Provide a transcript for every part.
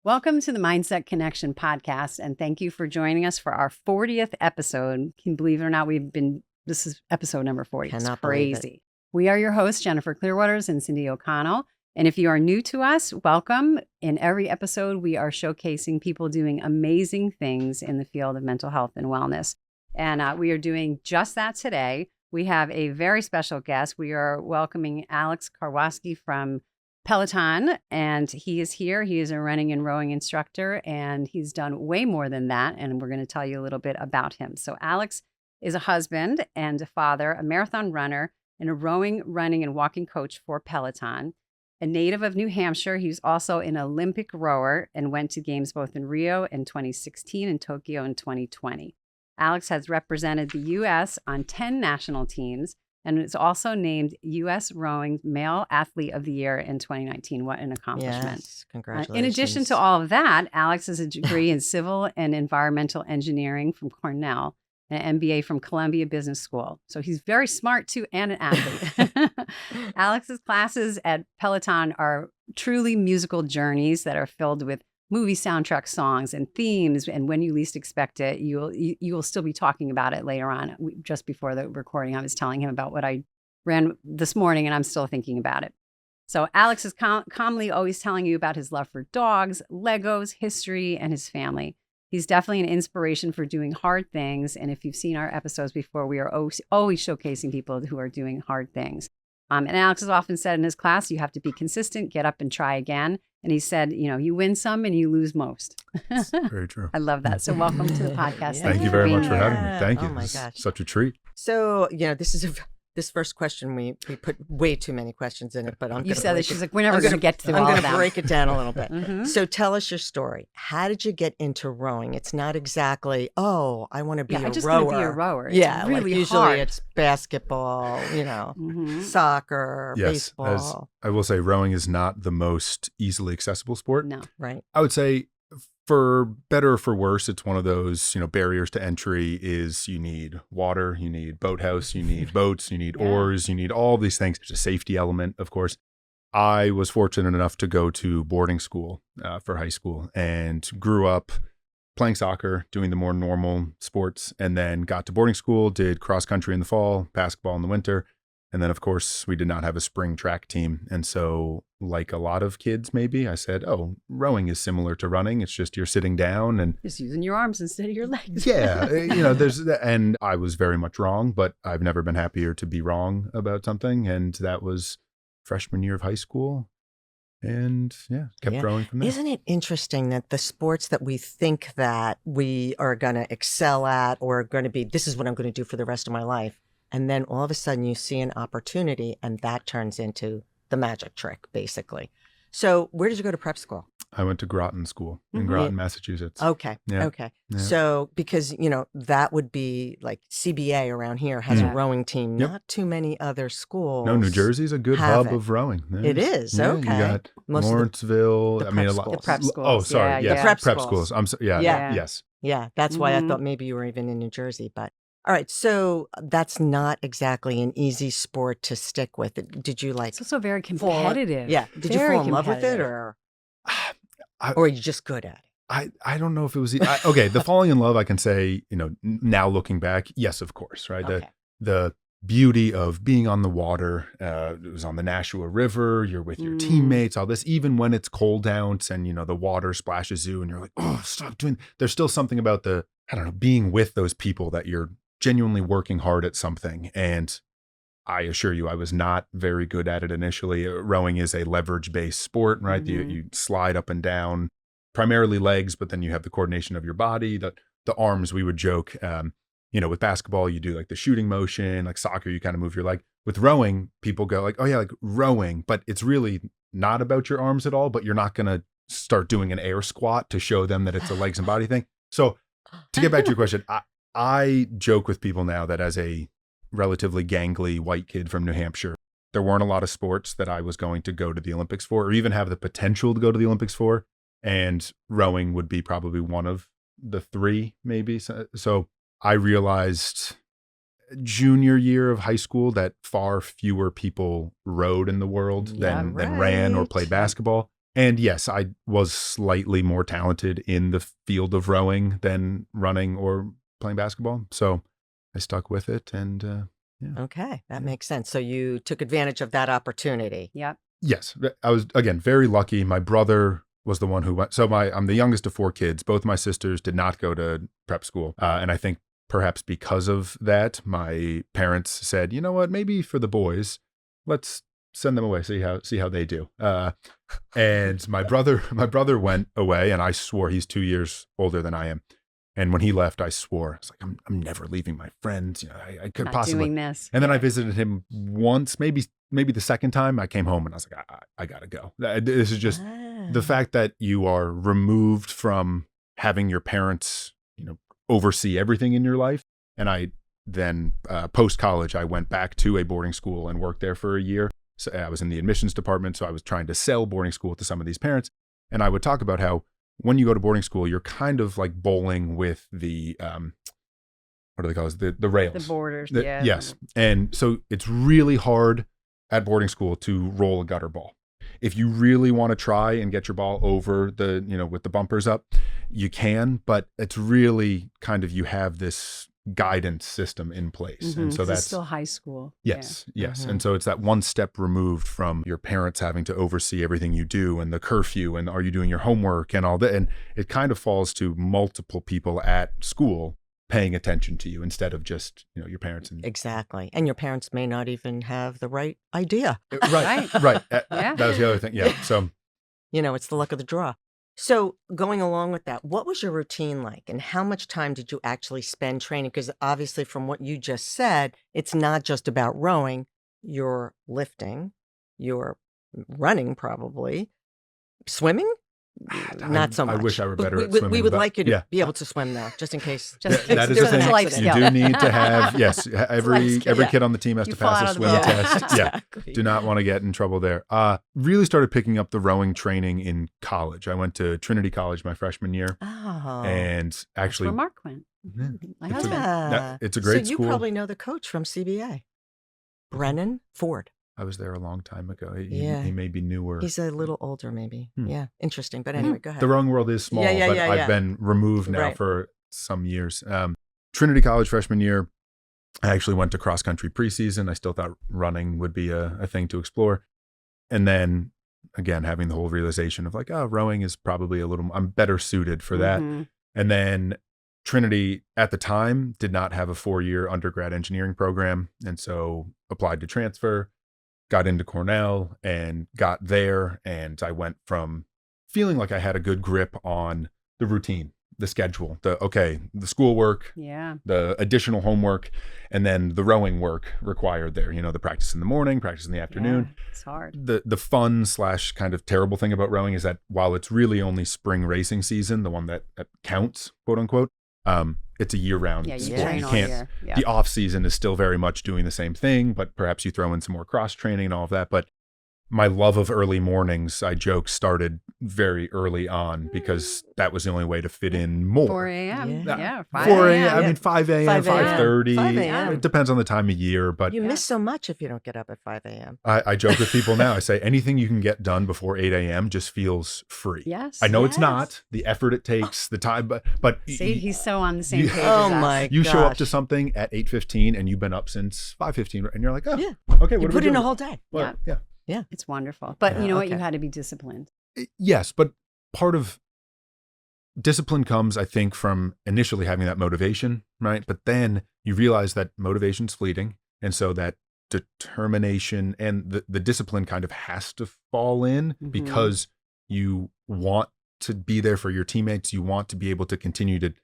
Welcome to the Mindset Connection podcast, and thank you for joining us for our 40th episode. Can you believe it or not, this is episode number 40. Cannot it's crazy. believe it. We are your hosts, Jennifer Clearwaters and Cindy O'Connell. And if you are new to us, welcome. In every episode, we are showcasing people doing amazing things in the field of mental health and wellness. And we are doing just that today. We have a very special guest. We are welcoming Alex Karwoski from Peloton, and he is here. He is a running and rowing instructor, and he's done way more than that. And we're going to tell you a little bit about him. So Alex is a husband and a father, a marathon runner, and a rowing, running, and walking coach for Peloton. A native of New Hampshire, he's also an Olympic rower and went to games both in Rio in 2016 and Tokyo in 2020. Alex has represented the U.S. on 10 national teams and is also named U.S. Rowing Male Athlete of the Year in 2019. What an accomplishment. Yes, congratulations. In addition to all of that, Alex has a degree in civil and environmental engineering from Cornell, an MBA from Columbia Business School. So he's very smart too and an athlete. Alex's classes at Peloton are truly musical journeys that are filled with movie soundtrack songs and themes. And when you least expect it, you will still be talking about it later on. Just before the recording, I was telling him about what I ran this morning, and I'm still thinking about it. So Alex is calmly always telling you about his love for dogs, Legos, history, and his family. He's definitely an inspiration for doing hard things. And if you've seen our episodes before, we are always showcasing people who are doing hard things. And Alex has often said in his class, you have to be consistent, get up and try again. And he said, you win some and you lose most. Very true. I love that. So welcome to the podcast. Thank you very much for having me. Thank you. Oh my gosh. Such a treat. So, this first question, we put way too many questions in it, but You said that she's like, we're never going to get to all I'm of going them. to break it down a little bit. Mhm. So tell us your story. How did you get into rowing? It's not exactly, I want to be I a just rower. want to be a rower. It's Yeah, really like usually hard. it's basketball, Mhm. soccer, Yes, as baseball. I will say, rowing is not the most easily accessible sport. No. Right. I would say, for better or for worse, it's one of those, barriers to entry is you need water, you need boathouse, you need boats, you need oars, you need all these things. There's a safety element, of course. I was fortunate enough to go to boarding school for high school and grew up playing soccer, doing the more normal sports, and then got to boarding school, did cross country in the fall, basketball in the winter. And then, of course, we did not have a spring track team. And so, like a lot of kids, maybe, I said, rowing is similar to running. It's just you're sitting down and Just using your arms instead of your legs. yeah, and I was very much wrong, but I've never been happier to be wrong about something. And that was freshman year of high school. And kept growing from there. Isn't it interesting that the sports that we think that we are going to excel at or going to be, this is what I'm going to do for the rest of my life. And then all of a sudden you see an opportunity and that turns into the magic trick, basically. So where did you go to prep school? I went to Groton School in Groton, Massachusetts. Okay. Yeah. Okay. Yeah. So because, that would be like CBA around here has a rowing team. Yep. Not too many other schools. No, New Jersey's a good have hub it. of rowing. It is. Yeah, Okay. You got Most of the- Lawrenceville. the I mean, prep a lot. schools. The prep schools. Oh, sorry. Yeah, Yes. yeah. Prep Prep schools. schools. Yes. Yeah. That's why I Mhm. thought maybe you were even in New Jersey. But all right. So that's not exactly an easy sport to stick with. Did you like It's also very fall- competitive. Yeah. Did you Very fall in love with it competitive. or I- are you just good at it? I don't know if it was okay. The falling in love, I can say, now looking back, yes, of course, right. Okay. The beauty of being on the water. It was on the Nashua River. You're with your teammates. All this, even when it's cold out and the water splashes you, and you're like, oh, stop doing. There's still something about being with those people that you're genuinely working hard at something. And I assure you, I was not very good at it initially. Rowing is a leverage-based sport, right? Mhm. You slide up and down, primarily legs, but then you have the coordination of your body, the arms. We would joke, with basketball, you do like the shooting motion, like soccer, you kind of move your leg. With rowing, people go like, oh yeah, like rowing, but it's really not about your arms at all, but you're not going to start doing an air squat to show them that it's a legs and body thing. So to get back to your question, I joke with people now that as a relatively gangly white kid from New Hampshire, there weren't a lot of sports that I was going to go to the Olympics for, or even have the potential to go to the Olympics for. And rowing would be probably one of the three, maybe. So I realized junior year of high school that far fewer people rowed in the world than ran or played basketball. And yes, I was slightly more talented in the field of rowing than running or playing basketball. So I stuck with it. And yeah. Okay, that makes sense. So you took advantage of that opportunity. Yep. Yes, I was, again, very lucky. My brother was the one who went. So I'm the youngest of 4 kids. Both my sisters did not go to prep school. And I think perhaps because of that, my parents said, you know what, maybe for the boys, let's send them away, see how they do. And my brother went away, and I swore, he's 2 years older than I am. And when he left, I swore, it's like, I'm never leaving my friends. You know, I could Not possibly doing this. And then I visited him once, maybe the second time. I came home and I was like, I gotta go. This is just the fact that you are removed from having your parents, you know, oversee everything in your life. And I then post college, I went back to a boarding school and worked there for a year. So I was in the admissions department, so I was trying to sell boarding school to some of these parents. And I would talk about how when you go to boarding school, you're kind of like bowling with the what do they call it? The rails. The borders. Yes. And so it's really hard at boarding school to roll a gutter ball. If you really want to try and get your ball over the, you know, with the bumpers up, you can, but it's really kind of, you have this guidance system in place. And so that's still high school. Yes. And so it's that one step removed from your parents having to oversee everything you do and the curfew and are you doing your homework and all that. And it kind of falls to multiple people at school paying attention to you instead of just, you know, your parents. And Exactly. And your parents may not even have the right idea. Right. Yeah. That was the other thing. Yeah. So, You know, it's the luck of the draw. So going along with that, what was your routine like and how much time did you actually spend training? Because obviously from what you just said, it's not just about rowing, you're lifting, you're running probably, swimming? Not so much. I wish I were better at We swimming. would but like you to yeah. be able to swim now, just in case. Just That is there's the a thing. life You skill. do need to have, yes, every skill. kid on the team has You to fall pass out a of the swim boat. test. Yeah. Exactly. Do not want to get in trouble there. Really started picking up the rowing training in college. I went to Trinity College my freshman year, Oh. and That's actually, where Mark went. Yeah. My It's a- husband. it's a great So you school. probably know the coach from CBA, Brennan Ford. I was there a long time ago. Yeah. He may be newer. He's a little older, maybe. Hmm. Yeah, interesting. But anyway, go ahead. The rowing world is small, Yeah, but yeah, I've yeah. been removed now Right. for some years. Trinity College freshman year, I actually went to cross country preseason. I still thought running would be a thing to explore. And then again, having the whole realization of like, oh, rowing is probably I'm better suited for that. Mhm. And then Trinity at the time did not have a 4-year undergrad engineering program. And so applied to transfer, got into Cornell and got there. And I went from feeling like I had a good grip on the routine, the schedule, the schoolwork, Yeah. the additional homework, and then the rowing work required there, you know, the practice in the morning, practice in the afternoon. Yeah, it's hard. The fun / kind of terrible thing about rowing is that while it's really only spring racing season, the one that counts, quote unquote, it's a year-round Yeah, you sport. train You all can't. year. Yeah. The off season is still very much doing the same thing, but perhaps you throw in some more cross training and all of that. But my love of early mornings, I joke, started very early on because that was the only way to fit in more. 4 a.m. Yeah. Yeah. 5 4 a.m. a.m. I mean, 5 a.m., 5 a.m. 5:30. 5 a.m. It depends on the time of year, but You Yeah. miss so much if you don't get up at 5 a.m. I joke with people now. I say anything you can get done before 8 a.m. just feels free. Yes. I know it's Yes. not the effort it takes, the time, but See, he's so on the same you- page Oh as us. my you show up gosh. to something at 8:15 and you've been up since 5:15 and you're like, oh, Yeah. okay, You what are put we in doing? a whole day. Well, yeah. It's wonderful. But Yeah, you know what? You okay. had to be disciplined. Yes, but part of discipline comes, I think, from initially having that motivation, right? But then you realize that motivation's fleeting. And so that determination and the discipline kind of has to fall in Mhm. because you want to be there for your teammates. You want to be able to continue to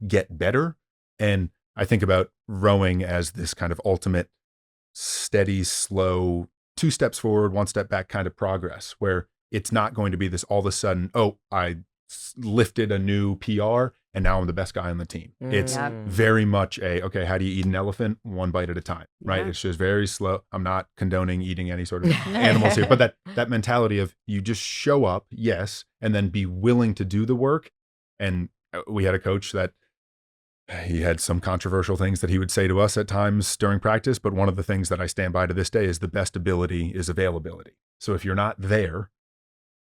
get better. And I think about rowing as this kind of ultimate steady, slow, 2 steps forward, 1 step back kind of progress where it's not going to be this all of a sudden, oh, I lifted a new PR and now I'm the best guy on the team. It's Yep. very much okay, how do you eat an elephant? 1 bite at a time, right? Yeah. It's just very slow. I'm not condoning eating any sort of animals here, but that mentality of you just show up, yes, and then be willing to do the work. And we had a coach that he had some controversial things that he would say to us at times during practice, but one of the things that I stand by to this day is the best ability is availability. So if you're not there,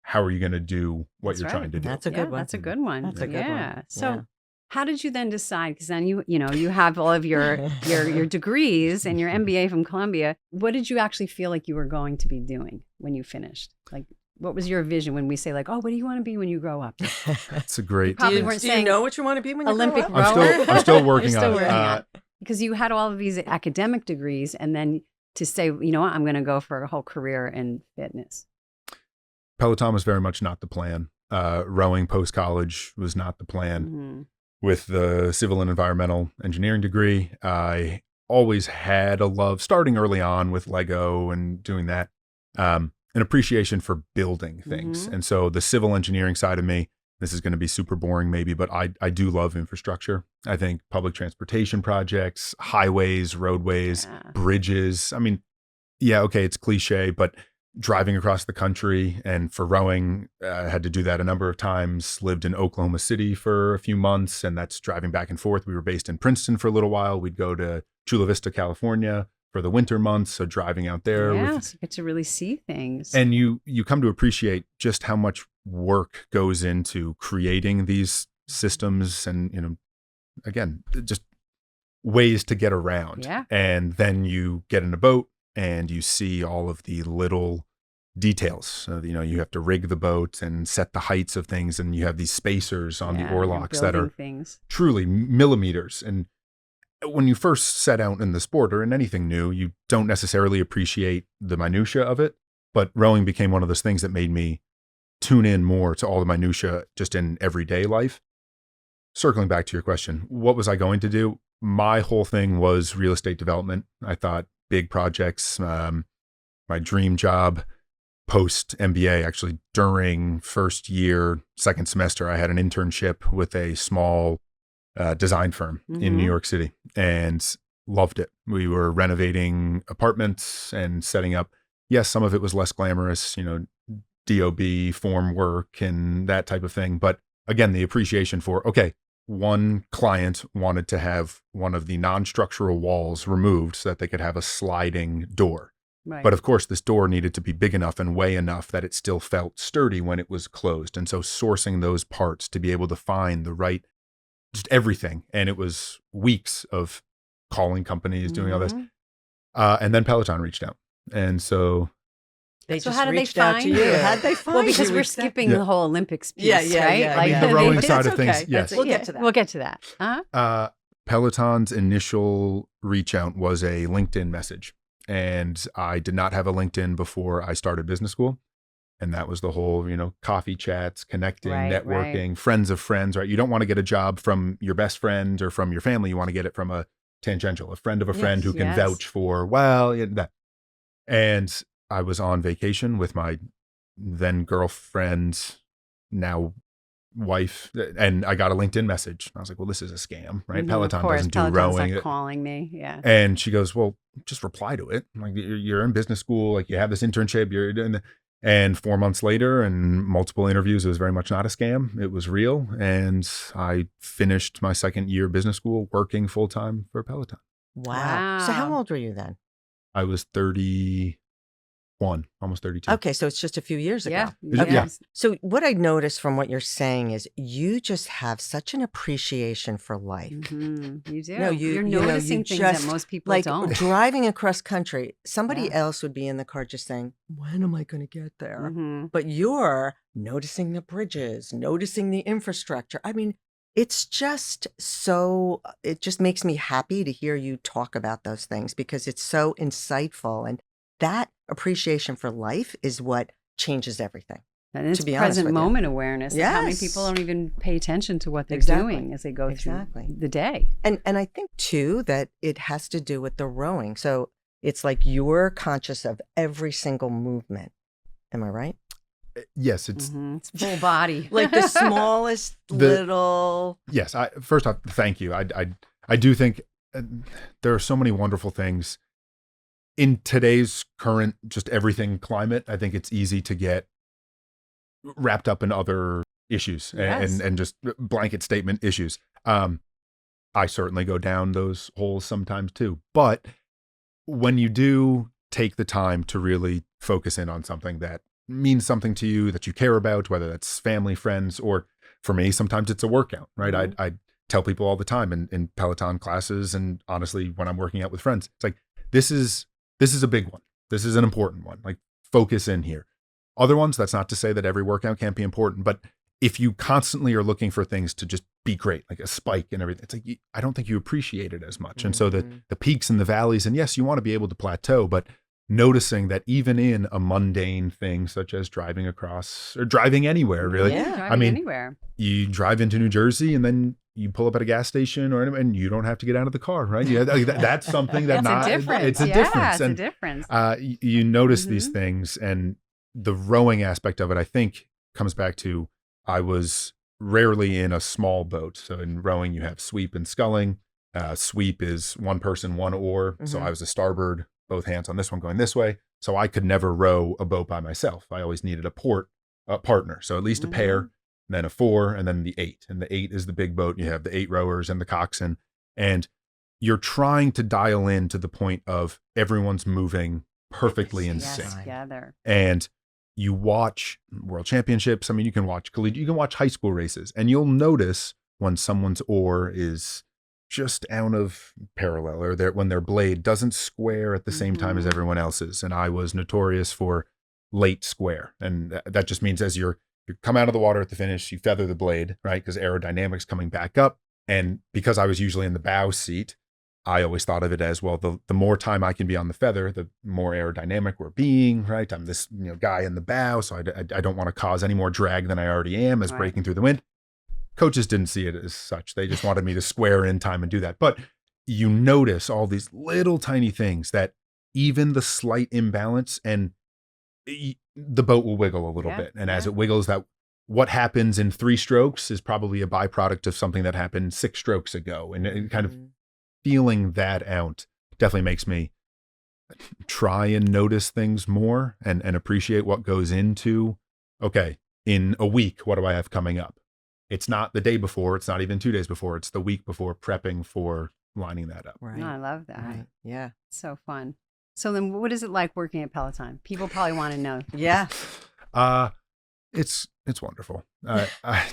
how are you going to do what That's you're right. trying to do? That's a good one. That's a good one. That's a good one. Yeah. So Yeah. how did you then decide? Because then you have all of your degrees and your MBA from Columbia. What did you actually feel like you were going to be doing when you finished? Like, what was your vision when we say like, oh, what do you want to be when you grow up? That's a great. Probably weren't Do you saying know what you want to be when you Olympic grow up? rower. I'm still working You're still on it. working on it. Because you had all of these academic degrees, and then to say, you know what, I'm going to go for a whole career in fitness. Peloton was very much not the plan. Rowing post college was not the plan. Mm-hmm. With the civil and environmental engineering degree, I always had a love, starting early on with Lego and doing that, an appreciation for building things. Mhm. And so the civil engineering side of me, this is going to be super boring maybe, but I do love infrastructure. I think public transportation projects, highways, roadways, Yeah. bridges. I mean, yeah, okay, it's cliche, but driving across the country, and for rowing, I had to do that a number of times. Lived in Oklahoma City for a few months, and that's driving back and forth. We were based in Princeton for a little while. We'd go to Chula Vista, California for the winter months, so driving out there. Yeah, so you get to really see things. And you come to appreciate just how much work goes into creating these systems, and again, just ways to get around. Yeah. And then you get in a boat and you see all of the little details. So, you have to rig the boat and set the heights of things, and you have these spacers on the Yeah, oar you're locks that are building things. truly millimeters. And when you first set out in the sport or in anything new, you don't necessarily appreciate the minutia of it. But rowing became one of those things that made me tune in more to all the minutia just in everyday life. Circling back to your question, what was I going to do? My whole thing was real estate development. I thought big projects, my dream job post MBA, actually during first year, second semester, I had an internship with a small design firm in New Mhm. York City and loved it. We were renovating apartments and setting up. Yes, some of it was less glamorous, DOB form work and that type of thing. But again, the appreciation for, okay, one client wanted to have one of the non-structural walls removed so that they could have a sliding door. Right. But of course, this door needed to be big enough and weigh enough that it still felt sturdy when it was closed. And so sourcing those parts to be able to find the right, just everything. And it was weeks of calling companies, doing all this. Mhm. And then Peloton reached out. And so They So just how did they reached out to find you. you? How'd they find Well, you? because we're Exactly. skipping Yeah. the whole Olympics piece, Yeah, yeah, right? yeah, Like, yeah. the rowing that's side of okay. things, yes. We'll get to that. We'll get to that. Uh-huh. Peloton's initial reach out was a LinkedIn message. And I did not have a LinkedIn before I started business school. And that was the whole, coffee chats, connecting, Right, networking, friends of friends, right? You don't want to get a job from your best friend or from your family. You want to get it from a tangential, a friend of a friend who can Yes. vouch for, that. And I was on vacation with my then girlfriend, now wife, and I got a LinkedIn message. I was like, well, this is a scam, right? Mhm, Peloton of course, doesn't do Peloton's rowing. not calling me. Yeah. And she goes, well, just reply to it. I'm like, you're in business school, like you have this internship, you're doing and 4 months later and multiple interviews, it was very much not a scam. It was real. And I finished my second year of business school working full time for Peloton. Wow. So how Wow. old were you then? I was 31, almost 32. Okay, so it's just a few years ago. Yeah. Okay. Yeah. So what I noticed from what you're saying is you just have such an appreciation for life. Mhm. You do. No, You're you know, noticing you things just, that most people like don't. driving across country, somebody Yeah. else would be in the car just saying, when am I going to get there? Mhm. But you're noticing the bridges, noticing the infrastructure. I mean, it's just so, it just makes me happy to hear you talk about those things because it's so insightful. And that appreciation for life is what changes everything. And it's to be honest present with you. moment awareness. Like how many Yes. people don't even pay attention to what they're Exactly. doing as they go Exactly. through the day. And I think too that it has to do with the rowing. So it's like you're conscious of every single movement. Am I right? Yes, it's Mhm. It's full body. Like the smallest little. yes. First off, thank you. I do think there are so many wonderful things in today's current just everything climate. I think it's easy to get wrapped up in other issues Yes. and just blanket statement issues. I certainly go down those holes sometimes too. But when you do take the time to really focus in on something that means something to you that you care about, whether that's family, friends, or for me, sometimes it's a workout, right? Mhm. I tell people all the time in Peloton classes, and honestly, when I'm working out with friends, it's like, this is a big one. This is an important one. Like, focus in here. Other ones, that's not to say that every workout can't be important, but if you constantly are looking for things to just be great, like a spike and everything, it's like, I don't think you appreciate it as much. And so the peaks and the valleys, and yes, you want to be able to plateau, but noticing that even in a mundane thing such as driving across or driving anywhere, really, Yeah. Driving I mean, anywhere. you drive into New Jersey and then you pull up at a gas station and you don't have to get out of the car, right? Yeah, that's something that It's a difference. it's a Yeah, difference. it's And a difference. you notice these Mhm. things, and the rowing aspect of it, I think, comes back to, I was rarely in a small boat. So in rowing, you have sweep and sculling. Sweep is one person, one oar. So Mhm. I was a starboard, both hands on this one going this way. So I could never row a boat by myself. I always needed a partner. So at least a pair, Mhm. then a 4, and then the 8. And the 8 is the big boat. You have the 8 rowers and the coxswain. And you're trying to dial in to the point of everyone's moving perfectly in Yes, sync. together. And you watch world championships. I mean, you can watch collegiate, you can watch high school races, and you'll notice when someone's oar is just out of parallel, or when their blade doesn't square at the same time as Mhm. everyone else's. And I was notorious for late square. And that just means as you come out of the water at the finish, you feather the blade, right? Because aerodynamics coming back up. And because I was usually in the bow seat, I always thought of it as, well, the more time I can be on the feather, the more aerodynamic we're being, right? I'm this guy in the bow, so I don't want to cause any more drag than I already am as Right. breaking through the wind. Coaches didn't see it as such. They just wanted me to square in time and do that. But you notice all these little tiny things that even the slight imbalance, and the boat will wiggle a little Yeah, bit. And as yeah. it wiggles, that what happens in 3 strokes is probably a byproduct of something that happened 6 strokes ago. And it kind of Mhm. feeling that out definitely makes me try and notice things more and appreciate what goes into, okay, in a week, what do I have coming up? It's not the day before, it's not even 2 days before, it's the week before, prepping for lining that up. Right. No, I love that. Right. Yeah. So fun. So then what is it like working at Peloton? People probably want to know. Yeah. It's wonderful. I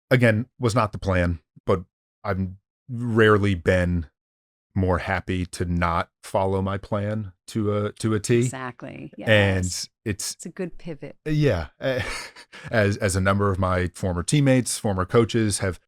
again, was not the plan, but I've rarely been more happy to not follow my plan to a T. Exactly. Yes. And it's a good pivot. yeah, as a number of my former teammates, former coaches have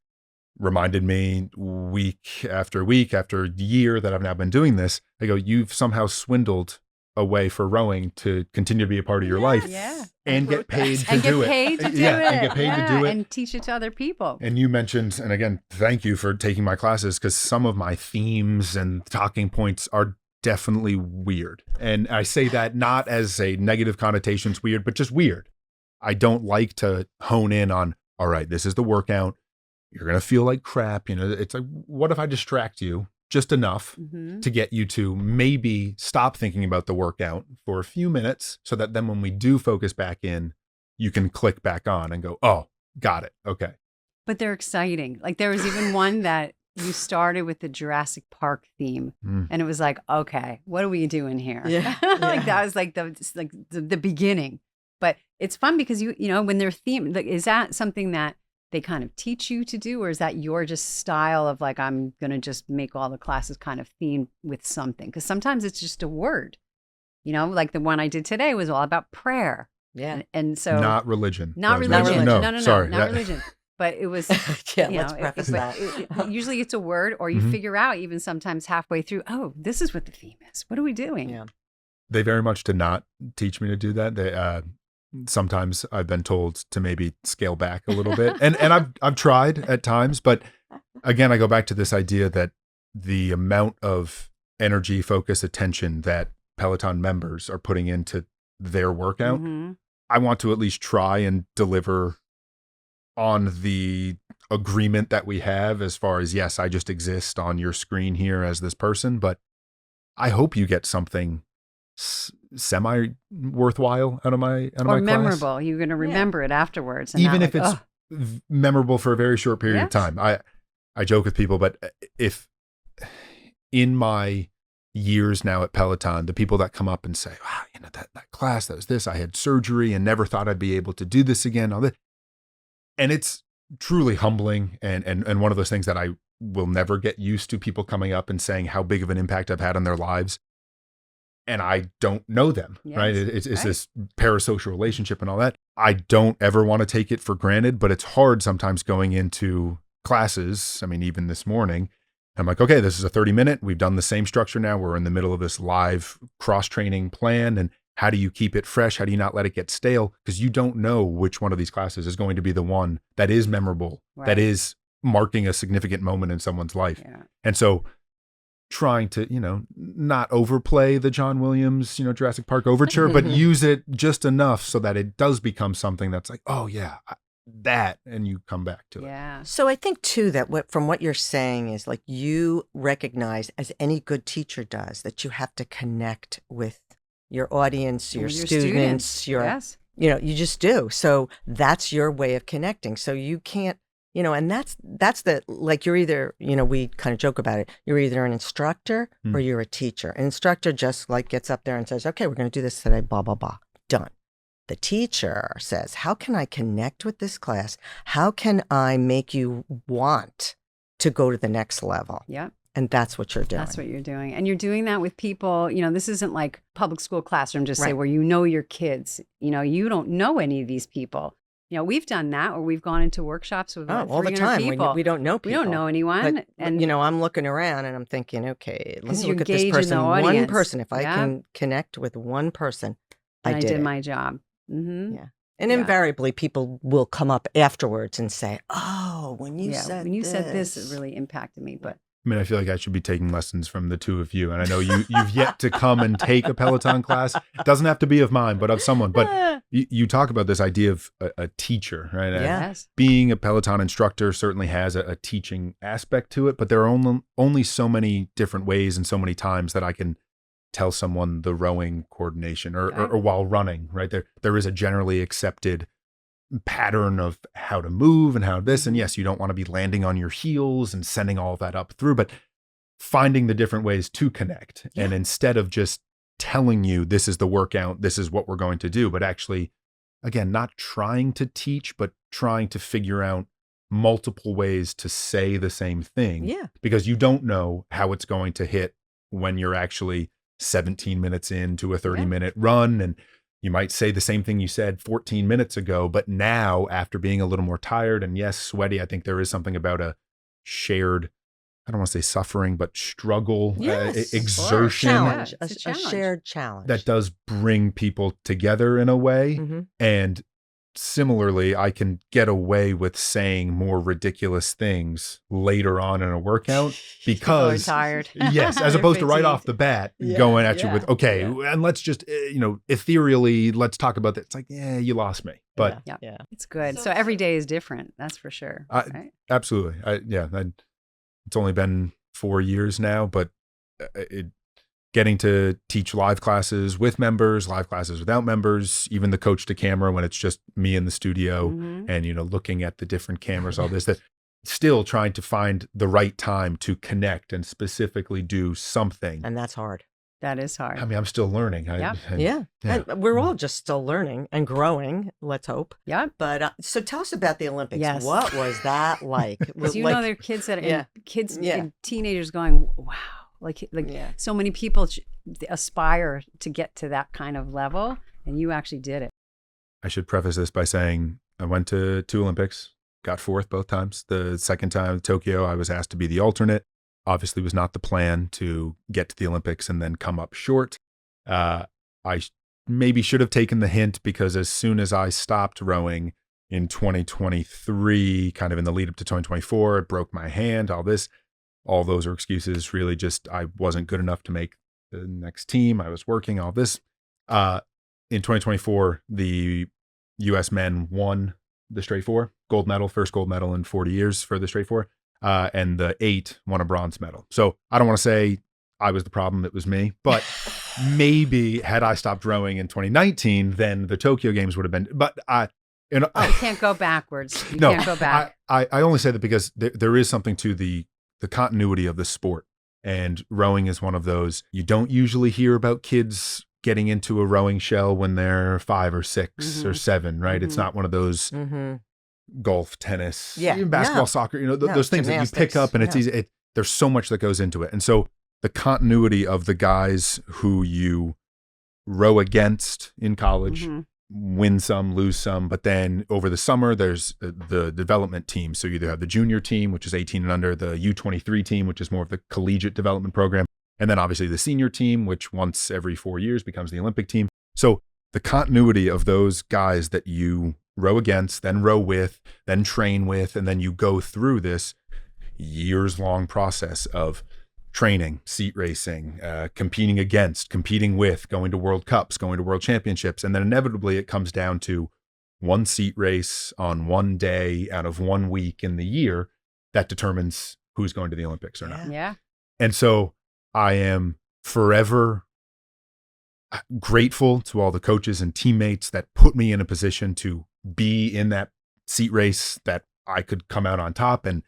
reminded me week after year that I've now been doing this. They go, you've somehow swindled a way for rowing to continue to be a part of your life. Yeah. And get paid to And get do it. paid to do Yeah, it. and get paid to do it. And teach it to other people. And you mentioned, and again, thank you for taking my classes, because some of my themes and talking points are definitely weird. And I say that not as a negative connotation, it's weird, but just weird. I don't like to hone in on, all right, this is the workout. You're going to feel like crap. It's like, what if I distract you just enough Mhm. to get you to maybe stop thinking about the workout for a few minutes, so that then when we do focus back in, you can click back on and go, oh, got it. Okay. But they're exciting. Like there was even one that you started with the Jurassic Park theme, Mm. and it was like, okay, what are we doing here? Yeah, Like yeah. that was like the beginning. But it's fun because you know when they're themed, like, is that something that they kind of teach you to do, or is that your just style of like, I'm gonna just make all the classes kind of themed with something? Because sometimes it's just a word. Like the one I did today was all about prayer. Yeah. And so Not religion. not That was religion. mentioned. No, Sorry. not religion. But it was, Yeah. you Let's know, preface but that. usually it's a word, or you Mhm. figure out even sometimes halfway through, oh, this is what the theme is. What are we doing? Yeah. They very much did not teach me to do that. They sometimes I've been told to maybe scale back a little bit, and I've tried at times, but again, I go back to this idea that the amount of energy, focus, attention that Peloton members are putting into their workout, Mhm. I want to at least try and deliver on the agreement that we have, as far as, yes, I just exist on your screen here as this person, but I hope you get something semi worthwhile out of my Or class. memorable. You're going to remember it afterwards. And Even not if like, it's "Ugh." memorable for a very short period of Yes. time. I joke with people, but if in my years now at Peloton, the people that come up and say, wow, that class, that was this, I had surgery and never thought I'd be able to do this again, all that. And it's truly humbling and one of those things that I will never get used to, people coming up and saying how big of an impact I've had on their lives. And I don't know them, right? It's right. this parasocial relationship and all that. I don't ever want to take it for granted, but it's hard sometimes going into classes. I mean, even this morning, I'm like, okay, this is a 30-minute. We've done the same structure now. We're in the middle of this live cross-training plan. And how do you keep it fresh? How do you not let it get stale? Because you don't know which one of these classes is going to be the one that is memorable, that is marking a significant moment in someone's life. Yeah. And so trying to, not overplay the John Williams, Jurassic Park overture, but use it just enough so that it does become something that's like, oh yeah, that, and you come back to it. Yeah. So I think too that from what you're saying is like you recognize, as any good teacher does, that you have to connect with your audience, your With your students, yes. You just do. So that's your way of connecting. So you can't, and that's the, like, you're either, we kind of joke about it. You're either an instructor or you're a teacher. An instructor just like gets up there and says, okay, we're going to do this today, blah, blah, blah, done. The teacher says, how can I connect with this class? How can I make you want to go to the next level? Yeah. And that's what you're doing. That's what you're doing. And you're doing that with people, this isn't like public school classroom, just say Right. where your kids, you don't know any of these people. We've done that, or we've gone into workshops with all the 300 time. people. We don't know people. We don't know anyone. But, and I'm looking around and I'm thinking, okay, let 'Cause me you look at this engage in person, the one audience. person. If I Yeah. can connect with one person, I I did did my job. Mm-hmm. Yeah. And Yeah. invariably, people will come up afterwards and say, oh, when you said this, it really impacted me. But I mean, I feel like I should be taking lessons from the two of you. And I know you've yet to come and take a Peloton class. It doesn't have to be of mine, but of someone. But you talk about this idea of a teacher, right? yes. Being a Peloton instructor certainly has a teaching aspect to it, but there are only so many different ways and so many times that I can tell someone the rowing coordination or while running, right? There is a generally accepted pattern of how to move and how this, and yes, you don't want to be landing on your heels and sending all of that up through, but finding the different ways to connect. Yeah. And instead of just telling you this is the workout, this is what we're going to do, but actually, again, not trying to teach, but trying to figure out multiple ways to say the same thing. Yeah. Because you don't know how it's going to hit when you're actually 17 minutes into a 30-minute run, and you might say the same thing you said 14 minutes ago, but now after being a little more tired and yes, sweaty, I think there is something about a shared, I don't want to say suffering, but struggle, Yes. exertion Challenge, It's a a challenge. shared challenge. that does bring people together in a way. Mhm. And similarly, I can get away with saying more ridiculous things later on in a workout because tired. yes, as opposed to right off the bat Yeah, going at you yeah, with, okay, yeah. and let's just, ethereally, let's talk about that. It's like, yeah, you lost me. But Yeah. It's good. So every day is different. That's for sure. Right? absolutely. It's only been 4 years now, but getting to teach live classes with members, live classes without members, even the coach to camera when it's just me in the studio Mhm. and, looking at the different cameras, all this, that still trying to find the right time to connect and specifically do something. And that's hard. That is hard. I mean, I'm still learning. Yeah. Yeah. And we're all just still learning and growing, let's hope. Yeah. But so tell us about the Olympics. Yes. What was that like? Because there are kids that are Yeah. kids Yeah. and teenagers going, wow. Like Yeah. so many people aspire to get to that kind of level, and you actually did it. I should preface this by saying I went to 2 Olympics, got 4th both times. The second time, Tokyo, I was asked to be the alternate. Obviously was not the plan to get to the Olympics and then come up short. I maybe should have taken the hint because as soon as I stopped rowing in 2023, kind of in the lead up to 2024, it broke my hand, all this. All those are excuses, really just I wasn't good enough to make the next team. I was working, all this. In 2024, the U.S. men won the straight four, gold medal, first gold medal in 40 years for the straight four. And the 8 won a bronze medal. So I don't want to say I was the problem, it was me, but maybe had I stopped rowing in 2019, then the Tokyo Games would have been, but You can't go backwards. You no, can't go back. I only say that because there is something to the continuity of the sport. And rowing is one of those. You don't usually hear about kids getting into a rowing shell when they're 5 or 6 or 7, right? It's not one of those golf, tennis, even basketball, soccer, those things that you pick up and it's easy. There's so much that goes into it. And so the continuity of the guys who you row against in college, win some, lose some, but then over the summer, there's the development team. So you either have the junior team, which is 18 and under, the U23 team, which is more of the collegiate development program, and then obviously the senior team, which once every 4 years becomes the Olympic team. So the continuity of those guys that you row against, then row with, then train with, and then you go through this years-long process of training, seat racing, competing against, competing with, going to World Cups, going to World Championships. And then inevitably it comes down to one seat race on one day out of 1 week in the year that determines who's going to the Olympics or not. Yeah. And so I am forever grateful to all the coaches and teammates that put me in a position to be in that seat race, that I could come out on top and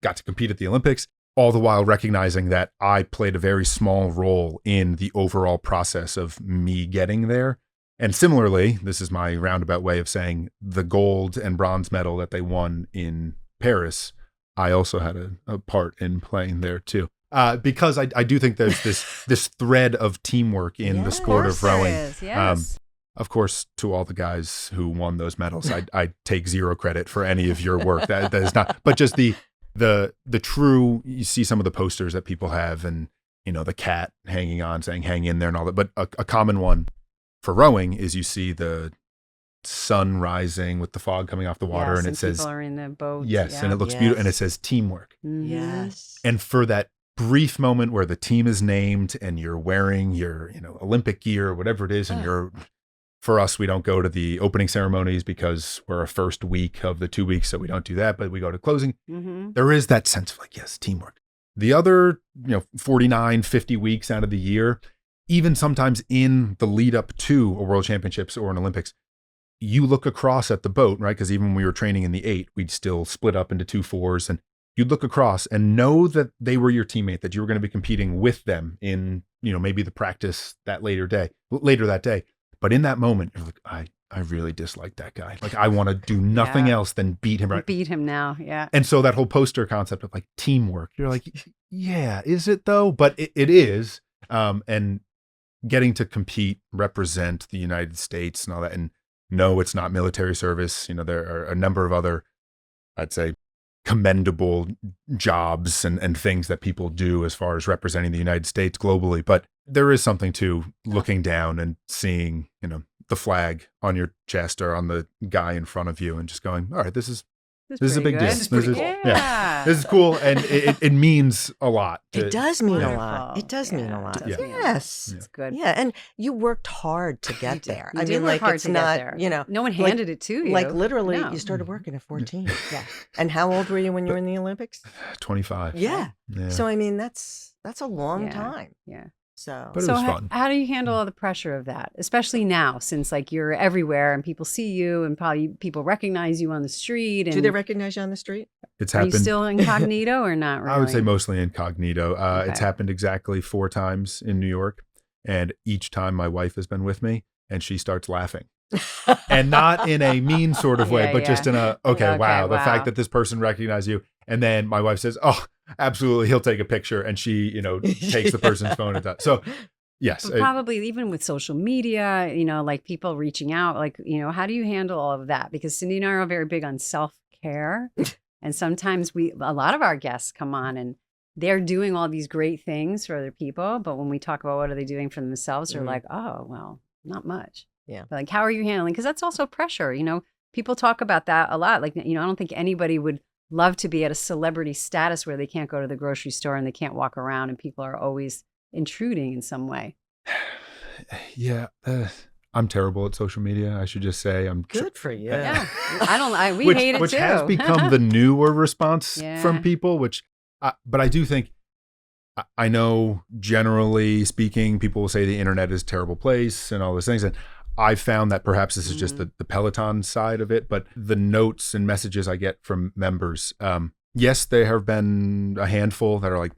got to compete at the Olympics, all the while recognizing that I played a very small role in the overall process of me getting there. And similarly, this is my roundabout way of saying the gold and bronze medal that they won in Paris, I also had a part in playing there too. Because I do think there's this thread of teamwork in the sport of rowing. Yes. Of course, to all the guys who won those medals, I take zero credit for any of your work. That is not, but just the true, you see some of the posters that people have and, the cat hanging on saying, hang in there and all that. But a common one for rowing is you see the sun rising with the fog coming off the water and it says, people are in the boat. Yes. And it looks beautiful. And it says teamwork. Yes. And for that brief moment where the team is named and you're wearing your, Olympic gear or whatever it is, and for us, we don't go to the opening ceremonies because we're a first week of the 2 weeks, so we don't do that, but we go to closing. There is that sense of yes, teamwork. The other, 49, 50 weeks out of the year, even sometimes in the lead up to a World Championships or an Olympics, you look across at the boat, right? Because even when we were training in the 8, we'd still split up into 2 4s, and you'd look across and know that they were your teammate, that you were going to be competing with them in, maybe the practice that later that day. But in that moment, you're like, I really dislike that guy. Like, I want to do nothing else than beat him. Right? Beat him now. Yeah. And so that whole poster concept of teamwork, you're like, yeah, is it though? But it is. And getting to compete, represent the United States and all that. And no, it's not military service. There are a number of other, I'd say, commendable jobs and things that people do as far as representing the United States globally. But there is something to looking down and seeing, the flag on your chest or on the guy in front of you and just going, all right, this is a big deal. This is pretty cool. Yeah. This is cool. And it means a lot. It does mean Wonderful. a lot. It does mean a lot. It does mean a lot. Yes. It's good. Yeah. And you worked hard to get there. You did work hard it's to not, get there. No one handed it to you. Literally, No. you started working at 14. Yeah. And how old were you when you were in the Olympics? 25. Yeah. Yeah. So, that's a long time. Yeah. So, But it was fun. How do you handle all the pressure of that, especially now, since you're everywhere and people see you and probably people recognize you on the street? And do they recognize you on the street? It's are happened. you still incognito or not really? I would say mostly incognito. Okay. It's happened exactly 4 times in New York. And each time my wife has been with me and she starts laughing. And not in a mean sort of way, but just in a, okay, wow, the fact that this person recognized you. And then my wife says, oh, absolutely, he'll take a picture. And she, takes the person's phone and does. So yes. But probably even with social media, people reaching out, how do you handle all of that? Because Cindy and I are very big on self-care. And sometimes a lot of our guests come on and they're doing all these great things for other people. But when we talk about what are they doing for themselves, they're like, oh, well, not much. Yeah. But how are you handling? Because that's also pressure. People talk about that a lot. I don't think anybody would love to be at a celebrity status where they can't go to the grocery store and they can't walk around and people are always intruding in some way. Yeah. I'm terrible at social media. I should just say I'm good for you. Yeah. We hate it which too. has become the newer response Yeah. from people, but I do think, I know generally speaking, people will say the internet is a terrible place and all those things. And I've found that perhaps this is just the Peloton side of it, but the notes and messages I get from members, yes, there have been a handful that are like,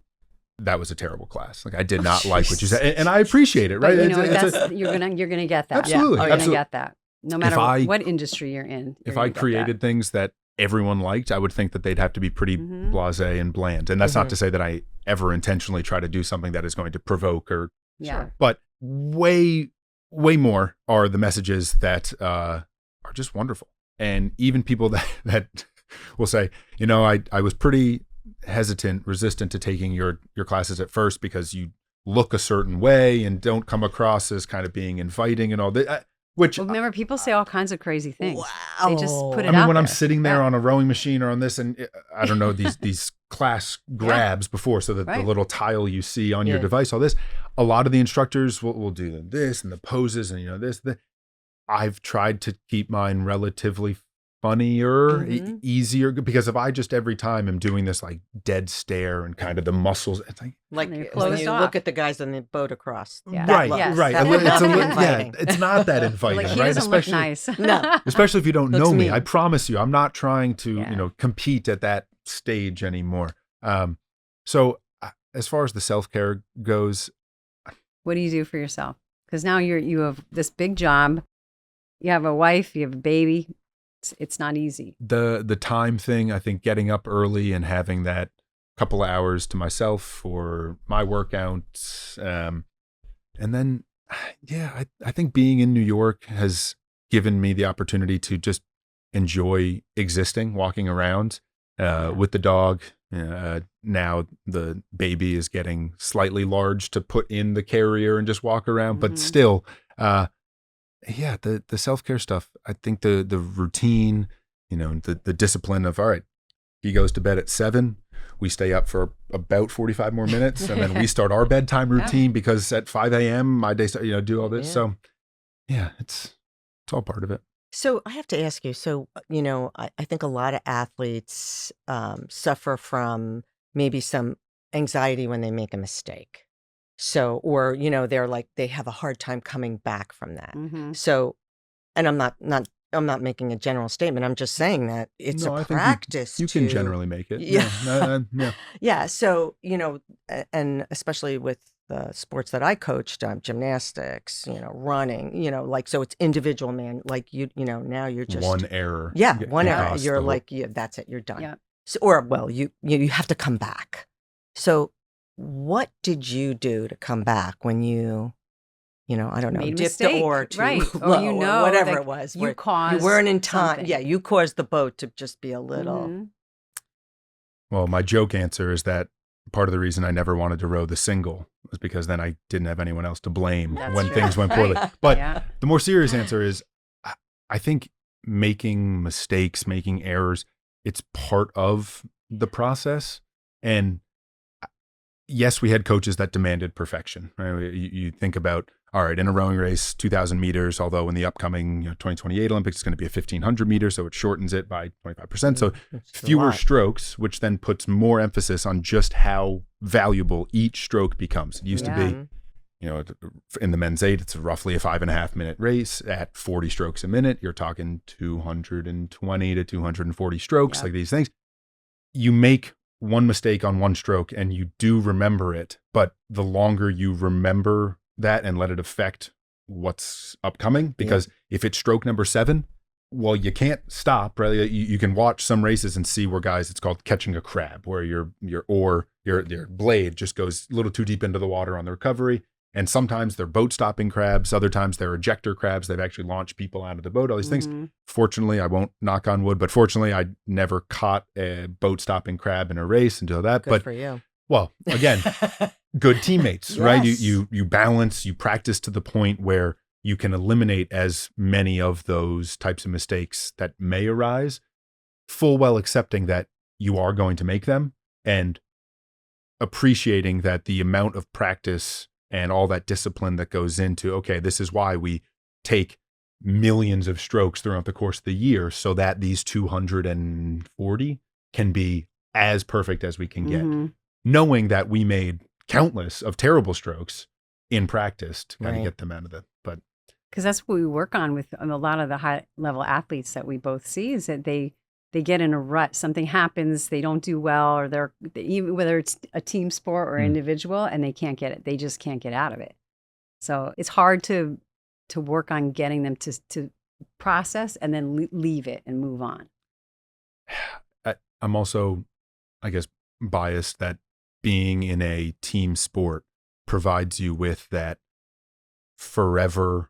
that was a terrible class. Like I did not like what you said, and I appreciate it, right? But you know, you're gonna get that. Absolutely, You're absolutely. gonna get that, no matter what industry you're in. If I created things that everyone liked, I would think that they'd have to be pretty blasé and bland. And that's not to say that I ever intentionally try to do something that is going to provoke or, but way more are the messages that are just wonderful. And even people that will say, you know, I was pretty resistant to taking your classes at first because you look a certain way and don't come across as kind of being inviting and all that. Which remember, people say all kinds of crazy things. Wow. They just put it I mean, out when there. I'm sitting there on a rowing machine or on this, and I don't know, these class grabs before, so that the little tile you see on your device, all this, a lot of the instructors will do this and the poses and, you know, this. I've tried to keep mine relatively funnier, easier, because if I just every time am doing this like dead stare and kind of the muscles, it's like when you look at the guys on the boat across. Right. It's not that inviting, like, he right? doesn't look nice. No. Especially if you don't know me. mean. I promise you, I'm not trying to, you know, compete at that stage anymore. So as far as the self-care goes, what do you do for yourself? Because now you have this big job, you have a wife, you have a baby. It's not easy. The time thing, I think getting up early and having that couple of hours to myself for my workouts. And then, I think being in New York has given me the opportunity to just enjoy existing, walking around with the dog. Now the baby is getting slightly large to put in the carrier and just walk around, but still, the self-care stuff, I think the routine, you know, the discipline of, all right, he goes to bed at 7, we stay up for about 45 more minutes, and then we start our bedtime routine because at 5 a.m. my day start, you know, do all this. So it's all part of it. So I have to ask you, you know, I think a lot of athletes suffer from maybe some anxiety when they make a mistake. So, or, you know, they have a hard time coming back from that. So, and I'm not making a general statement. I'm just saying that it's a practice. You can generally make it. Yeah. So, you know, and especially with the sports that I coached, gymnastics, you know, running, you know, like, so it's individual, man. Like you know, now you're just one error. Yeah. One error. You're like, that's it. You're done. Yeah. So, or, well, you have to come back. So what did you do to come back when you know, I don't know, dipped the oar too low, or, you know, or whatever it was. You caused you weren't in time. something. Yeah, you caused the boat to just be a little. Well, my joke answer is that part of the reason I never wanted to row the single was because then I didn't have anyone else to blame when things went poorly. But the more serious answer is, I think making mistakes, making errors, it's part of the process. And yes, we had coaches that demanded perfection. Right? You think about, all right, in a rowing race, 2,000 meters, although in the upcoming 2028 Olympics, it's going to be a 1,500 meters, so it shortens it by 25%. So fewer strokes, which then puts more emphasis on just how valuable each stroke becomes. It used to be, you know, in the men's 8, it's roughly a 5.5 minute race. At 40 strokes a minute, you're talking 220 to 240 strokes, like these things. You make one mistake on one stroke and you do remember it, but the longer you remember that and let it affect what's upcoming, because if it's stroke number 7, well, you can't stop, right? You can watch some races and see where guys, it's called catching a crab, where your blade just goes a little too deep into the water on the recovery. And sometimes they're boat stopping crabs. Other times they're ejector crabs. They've actually launched people out of the boat, all these things. Fortunately, I won't knock on wood, but fortunately I never caught a boat stopping crab in a race until that. Good for you. Well, again, good teammates, right? You balance, you practice to the point where you can eliminate as many of those types of mistakes that may arise, full well accepting that you are going to make them and appreciating that the amount of practice and all that discipline that goes into, okay, this is why we take millions of strokes throughout the course of the year so that these 240 can be as perfect as we can get. Knowing that we made countless of terrible strokes in practice to kind of get them out of but because that's what we work on with a lot of the high level athletes that we both see, is that they they get in a rut. Something happens, they don't do well, or even whether it's a team sport or individual, and they can't get it. They just can't get out of it. So it's hard to work on getting them to process and then leave it and move on. I'm also, I guess, biased that being in a team sport provides you with that forever,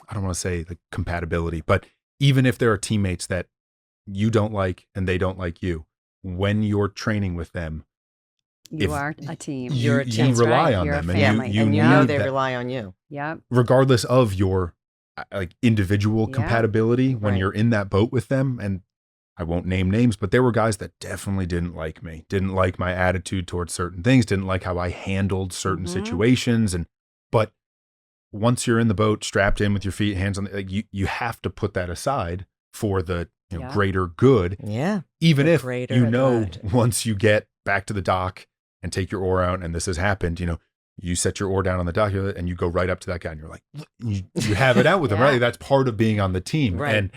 I don't want to say the compatibility, but even if there are teammates that you don't like and they don't like you, when you're training with them, you are a team. You're a team. You rely on You're them, a family. and you and you know need they that. rely on you. Yep. Regardless of your like individual Yeah. compatibility, when Right. you're in that boat with them, and I won't name names, but there were guys that definitely didn't like me, didn't like my attitude towards certain things, didn't like how I handled certain situations. But once you're in the boat, strapped in with your feet, hands on, like you have to put that aside for the Yeah. greater good. Yeah. Even The if greater you know good. once you get back to the dock and take your oar out, and this has happened, you set your oar down on the dock and you go right up to that guy and you're like, you have it out with him, Yeah. right? That's part of being on the team. Right. And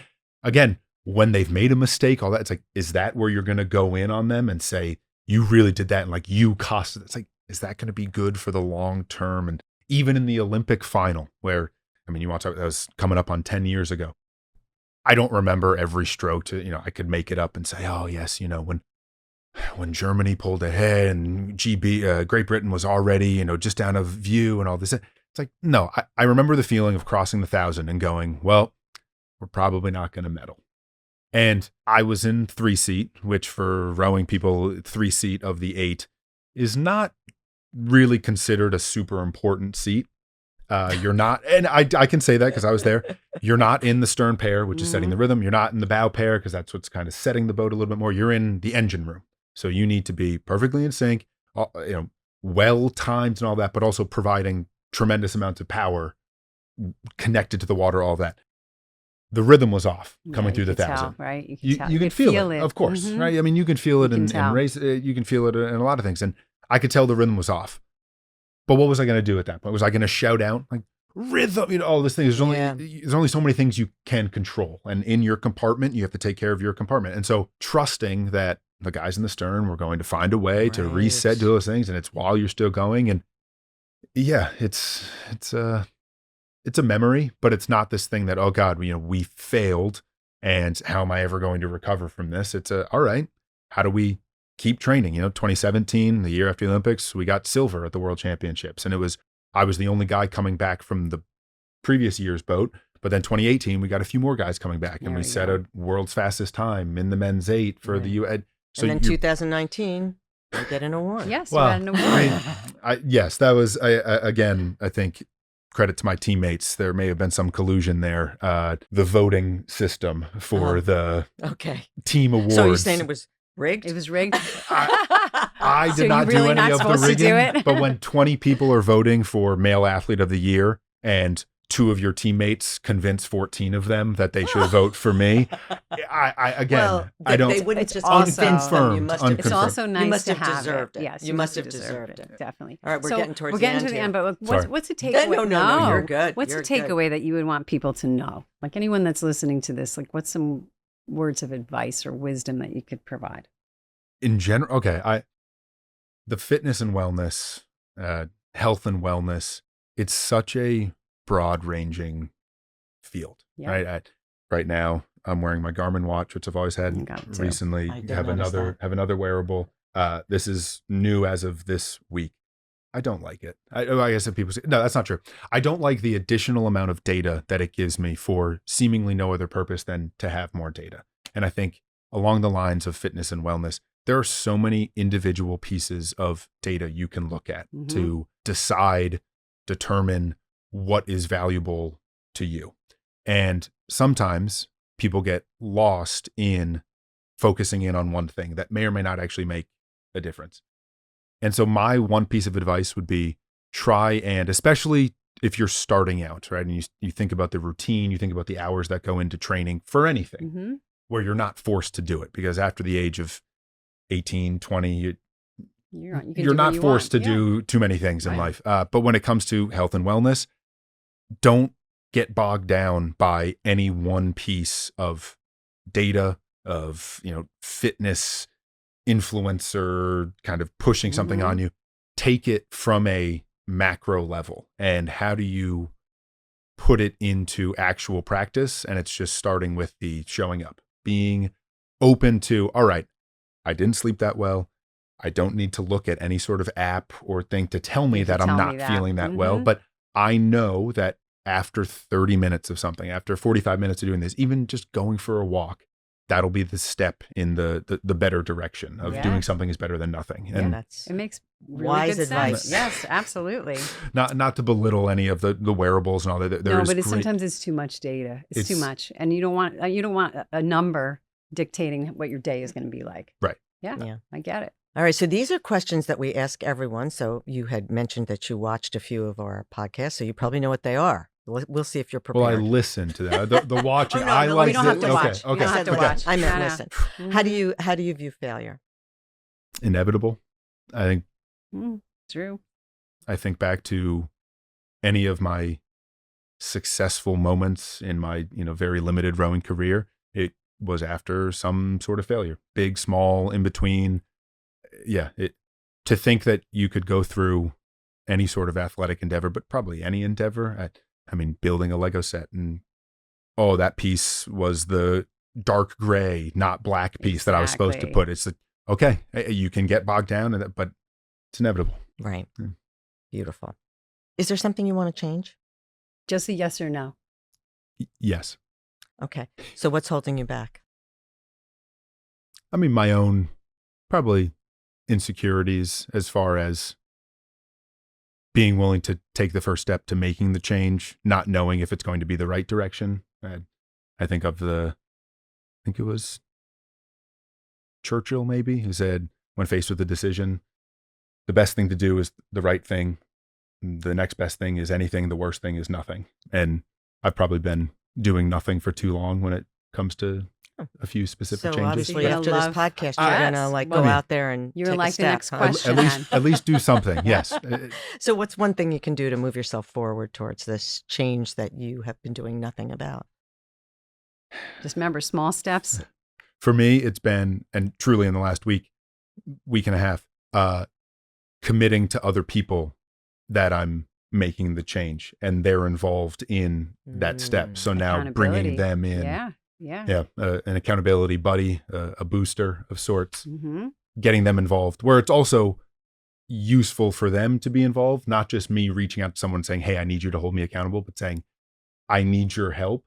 again, when they've made a mistake, all that, it's like, is that where you're going to go in on them and say, you really did that? And like you cost it. It's like, is that going to be good for the long term? And even in the Olympic final where, I mean, you want to talk, that was coming up on 10 years ago. I don't remember every stroke to, I could make it up and say, oh yes, when Germany pulled ahead and Great Britain was already, just down of view and all this. It's like, no, I remember the feeling of crossing the 1,000 and going, well, we're probably not going to medal. And I was in 3-seat, which for rowing people, 3-seat of the 8 is not really considered a super important seat. You're not, and I can say that because I was there. You're not in the stern pair, which is setting the rhythm. You're not in the bow pair because that's what's kind of setting the boat a little bit more. You're in the engine room. So you need to be perfectly in sync, well timed and all that, but also providing tremendous amounts of power connected to the water, all that. The rhythm was off coming through the 1,000. Right? You can could feel it, of course, right? I mean, you can feel it in race. You can feel it in a lot of things. And I could tell the rhythm was off. But what was I going to do at that point? Was I going to shout out like rhythm? All this thing. There's only so many things you can control. And in your compartment, you have to take care of your compartment. And so trusting that the guys in the stern were going to find a way to reset, do those things. And it's while you're still going. And yeah, it's a memory, but it's not this thing that, oh God, we failed and how am I ever going to recover from this? It's all right, how do we keep training? 2017, the year after the Olympics, we got silver at the World Championships. And I was the only guy coming back from the previous year's boat. But then 2018, we got a few more guys coming back and we set a world's fastest time in the men's 8 for the U.S. So and then 2019, you get an award. Yes, well, you had an award. Yes, that was, again, I think, credit to my teammates. There may have been some collusion there. The voting system for the team awards. So you're saying it was rigged? It was rigged. I did So not you're do really any not of the supposed to do rigging. it? But when 20 people are voting for male athlete of the year and 2 of your teammates convince 14 of them that they should vote for me, I don't. They wouldn't It's just also- convince them. You must have. Unconfirmed. It's also nice must to have have deserved it. Yes, You must have deserved it. Definitely. All right, we're So getting towards we're the getting end to the here. end, but Sorry. what's a takeaway? No, you're good. What's You're a good. takeaway that you would want people to know? Like anyone that's listening to this, like what's some words of advice or wisdom that you could provide? In general, the fitness and wellness, health and wellness, it's such a broad-ranging field, Yeah. right? Right now, I'm wearing my Garmin watch, which I've always had. Got it too. Recently, I did have notice another wearable. This is new as of this week. I don't like it. I guess if people say, no, that's not true. I don't like the additional amount of data that it gives me for seemingly no other purpose than to have more data. And I think along the lines of fitness and wellness, there are so many individual pieces of data you can look at to determine what is valuable to you. And sometimes people get lost in focusing in on one thing that may or may not actually make a difference. And so my one piece of advice would be try, and especially if you're starting out, right? And you think about the routine, you think about the hours that go into training for anything where you're not forced to do it, because after the age of 18, 20, you're not forced to do too many things in life. But when it comes to health and wellness, don't get bogged down by any one piece of data, of, fitness influencer kind of pushing something on you. Take it from a macro level, and how do you put it into actual practice? And it's just starting with the showing up, being open to, all right, I didn't sleep that well. I don't need to look at any sort of app or thing to tell me that I'm not feeling that well. But I know that after 30 minutes of something, after 45 minutes of doing this, even just going for a walk, that'll be the step in the better direction of doing something is better than nothing. And it makes really wise good advice. sense. Yes, absolutely. not to belittle any of the wearables and all that. No, but sometimes it's too much data. It's too much, and you don't want a number dictating what your day is going to be like. Right. Yeah, I get it. All right. So these are questions that we ask everyone. So you had mentioned that you watched a few of our podcasts, so you probably know what they are. We'll see if you're prepared. Well, I listen to that. The watching. No, I like. You don't have to watch. Okay. You don't have to watch. I meant No. listen. Mhm. How do you view failure? Inevitable. I think. True. I think back to any of my successful moments in my very limited rowing career. It was after some sort of failure, big, small, in between. Yeah. To think that you could go through any sort of athletic endeavor, but probably any endeavor. I mean, building a Lego set, and that piece was the dark gray, not black piece that I was supposed to put. It's like, okay, you can get bogged down in it, but it's inevitable. Right. Beautiful. Is there something you want to change? Just a yes or no. Yes. Okay. So what's holding you back? I mean, my own probably insecurities as far as being willing to take the first step to making the change, not knowing if it's going to be the right direction. I think it was Churchill maybe, who said, when faced with a decision, the best thing to do is the right thing. The next best thing is anything. The worst thing is nothing. And I've probably been doing nothing for too long when it comes to a few specific changes. Obviously You're after gonna this podcast, you're gonna go out there and you're take like a the step, next huh? question. At least do something. Yes. So what's one thing you can do to move yourself forward towards this change that you have been doing nothing about? Just remember, small steps. For me, it's been, and truly in the last week and a half, committing to other people that I'm making the change and they're involved in that step. So now bringing them in. Yeah. An accountability buddy, a booster of sorts, getting them involved where it's also useful for them to be involved, not just me reaching out to someone saying, hey, I need you to hold me accountable, but saying, I need your help.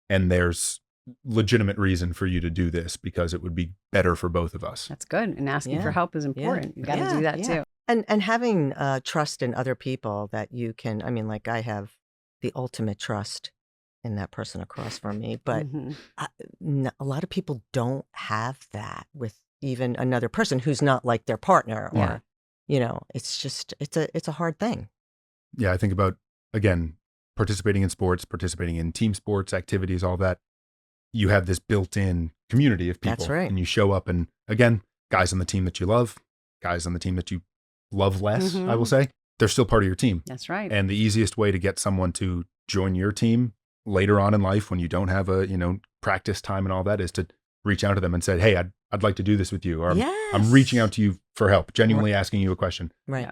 And there's legitimate reason for you to do this because it would be better for both of us. That's good. And asking for help is important. You got to do that too. And having trust in other people that you can, I mean, like I have the ultimate trust in that person across from me, but a lot of people don't have that with even another person who's not like their partner or, it's just, it's a hard thing. Yeah. I think about, again, participating in sports, participating in team sports, activities, all that. You have this built-in community of people. That's right. And you show up and, again, guys on the team that you love, guys on the team that you love less, I will say, they're still part of your team. That's right. And the easiest way to get someone to join your team later on in life when you don't have a, practice time and all that is to reach out to them and say, hey, I'd like to do this with you. Or I'm reaching out to you for help, genuinely asking you a question. Right. Yeah.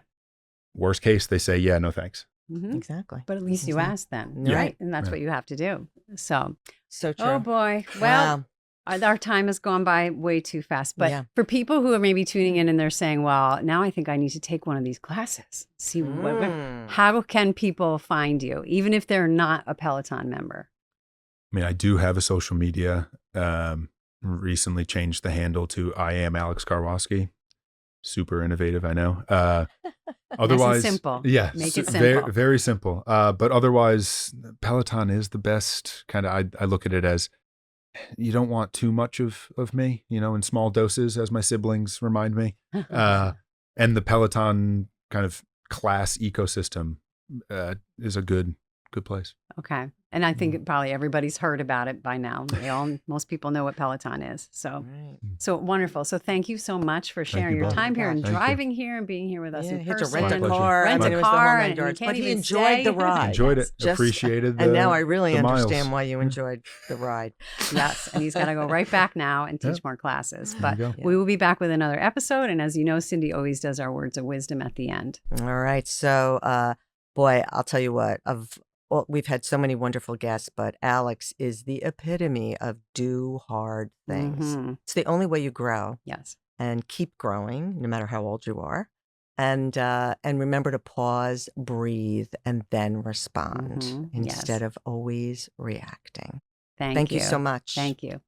Worst case, they say, yeah, no thanks. Exactly. But at least you asked them, right? And that's what you have to do. So true. Oh boy. Well, our time has gone by way too fast. But for people who are maybe tuning in and they're saying, well, now I think I need to take one of these classes. See, how can people find you, even if they're not a Peloton member? I mean, I do have a social media, recently changed the handle to I am Alex Karwoski. Super innovative, I know. Otherwise, nice and simple. Yeah, make it simple. Very, very simple. But otherwise, Peloton is the best kind of. I look at it as you don't want too much of me, in small doses, as my siblings remind me. And the Peloton kind of class ecosystem is a good good place. Okay. And I think probably everybody's heard about it by now. Most people know what Peloton is. So, Right. so wonderful. So thank you so much for sharing you your both. time here and Thank you. driving here and being here with us Yeah, in he had to person. rent a My pleasure. car. Rent and a it was the whole car, nine and you yards. can't But he even enjoyed the stay. ride. Enjoyed Yes. it. Just- Appreciated the And now I really the understand miles. why you enjoyed the ride. Yes. And he's got to go right back now and teach Yep. more classes. There But you go. Yeah. we will be back with another episode. And as you know, Cindy always does our words of wisdom at the end. All right. So, boy, I'll tell you what, we've had so many wonderful guests, but Alex is the epitome of do hard things. Mhm. It's the only way you grow Yes. and keep growing, no matter how old you are. And remember to pause, breathe, and then respond Mhm. instead Yes. of always reacting. Thank Thank you you so much. Thank you.